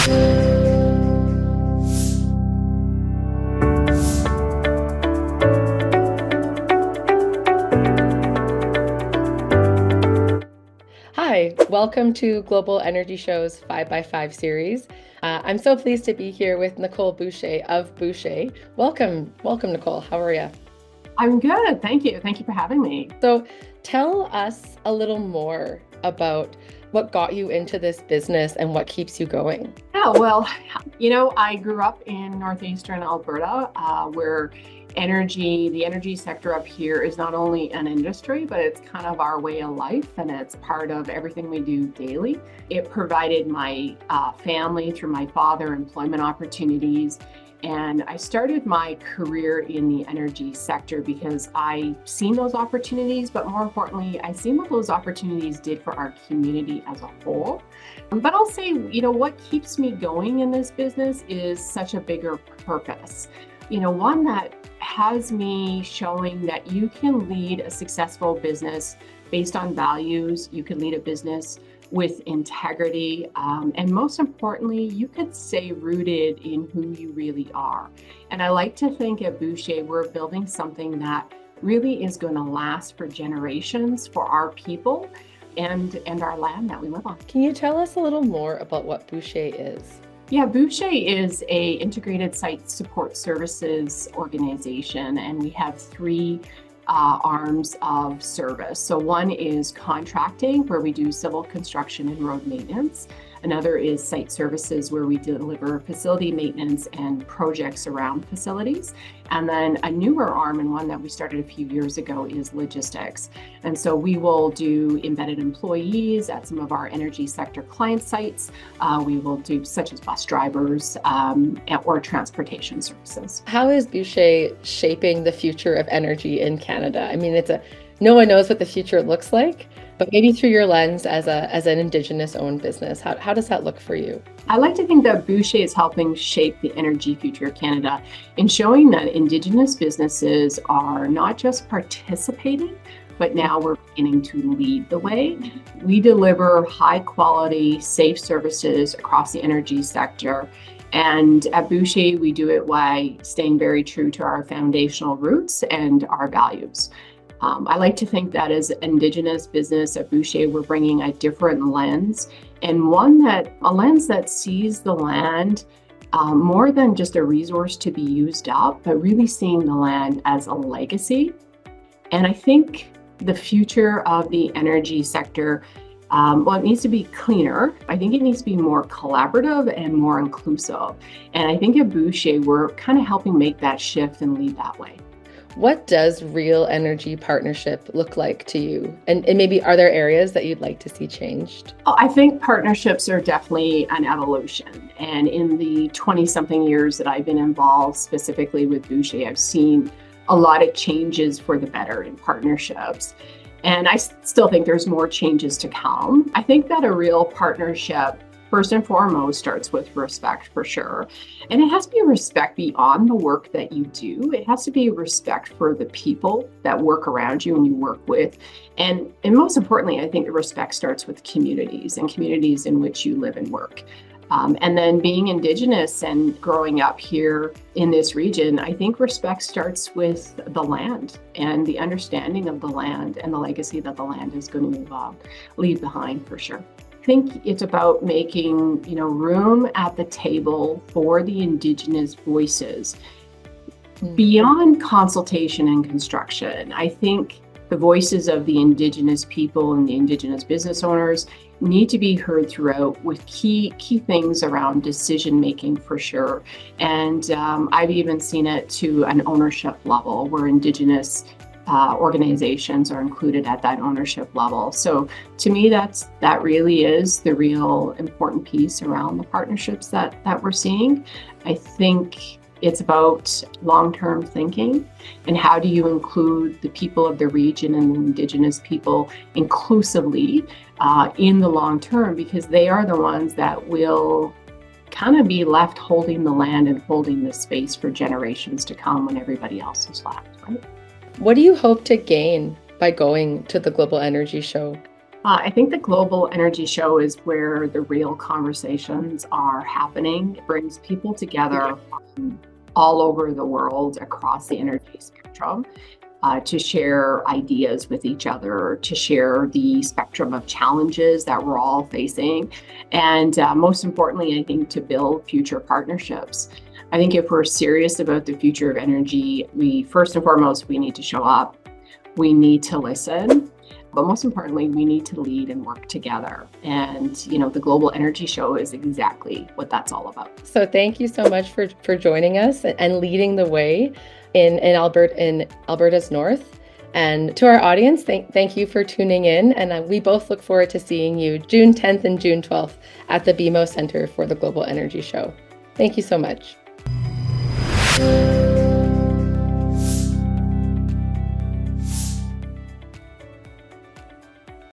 Hi, welcome to Global Energy Show's 5x5 series. I'm so pleased to be here with Nicole Bouchier of Bouchier. Welcome, Nicole. How are you? I'm good. Thank you. Thank you for having me. So, tell us a little more about what got you into this business and what keeps you going. Yeah, I grew up in northeastern Alberta, where the energy sector up here is not only an industry, but it's kind of our way of life and it's part of everything we do daily. It provided my family, through my father, employment opportunities. And I started my career in the energy sector because I seen those opportunities, but more importantly, I seen what those opportunities did for our community as a whole. But I'll say, what keeps me going in this business is such a bigger purpose. One that has me showing that you can lead a successful business based on values. You can lead a business with integrity. And most importantly, you could stay rooted in who you really are. And I like to think at Bouchier, we're building something that really is going to last for generations for our people and our land that we live on. Can you tell us a little more about what Bouchier is? Yeah, Bouchier is a integrated site support services organization, and we have three arms of service. So one is contracting, where we do civil construction and road maintenance. Another is site services, where we deliver facility maintenance and projects around facilities. And then a newer arm, and one that we started a few years ago, is logistics. And so we will do embedded employees at some of our energy sector client sites. We will do such as bus drivers or transportation services. How is Bouchier shaping the future of energy in Canada? I mean, no one knows what the future looks like, but maybe through your lens as an Indigenous-owned business, how does that look for you? I like to think that Bouchier is helping shape the energy future of Canada in showing that Indigenous businesses are not just participating, but now we're beginning to lead the way. We deliver high quality, safe services across the energy sector. And at Bouchier, we do it while staying very true to our foundational roots and our values. I like to think that as Indigenous business at Bouchier, we're bringing a different lens, and a lens that sees the land more than just a resource to be used up, but really seeing the land as a legacy. And I think the future of the energy sector, it needs to be cleaner. I think it needs to be more collaborative and more inclusive. And I think at Bouchier, we're kind of helping make that shift and lead that way. What does real energy partnership look like to you? And maybe are there areas that you'd like to see changed? Oh, I think partnerships are definitely an evolution. And in the 20-something years that I've been involved specifically with Bouchier, I've seen a lot of changes for the better in partnerships. And I still think there's more changes to come. I think that a real partnership, first and foremost, starts with respect, for sure. And it has to be respect beyond the work that you do. It has to be respect for the people that work around you and you work with. And most importantly, I think the respect starts with communities and communities in which you live and work. And then being Indigenous and growing up here in this region, I think respect starts with the land and the understanding of the land and the legacy that the land is going to leave behind, for sure. I think it's about making, room at the table for the Indigenous voices. Beyond consultation and construction, I think the voices of the Indigenous people and the Indigenous business owners need to be heard throughout, with key things around decision making, for sure. And I've even seen it to an ownership level where Indigenous organizations are included at that ownership level. So to me, that really is the real important piece around the partnerships that we're seeing. I think it's about long-term thinking and how do you include the people of the region and the Indigenous people inclusively in the long term, because they are the ones that will kind of be left holding the land and holding the space for generations to come when everybody else is left, right? What do you hope to gain by going to the Global Energy Show? I think the Global Energy Show is where the real conversations are happening. It brings people together from all over the world across the energy spectrum to share ideas with each other, to share the spectrum of challenges that we're all facing, and most importantly, I think to build future partnerships. I think if we're serious about the future of energy, we first and foremost, we need to show up, we need to listen, but most importantly, we need to lead and work together. And, the Global Energy Show is exactly what that's all about. So thank you so much for joining us and leading the way in Alberta's North. And to our audience, thank you for tuning in. And we both look forward to seeing you June 10th and June 12th at the BMO Center for the Global Energy Show. Thank you so much.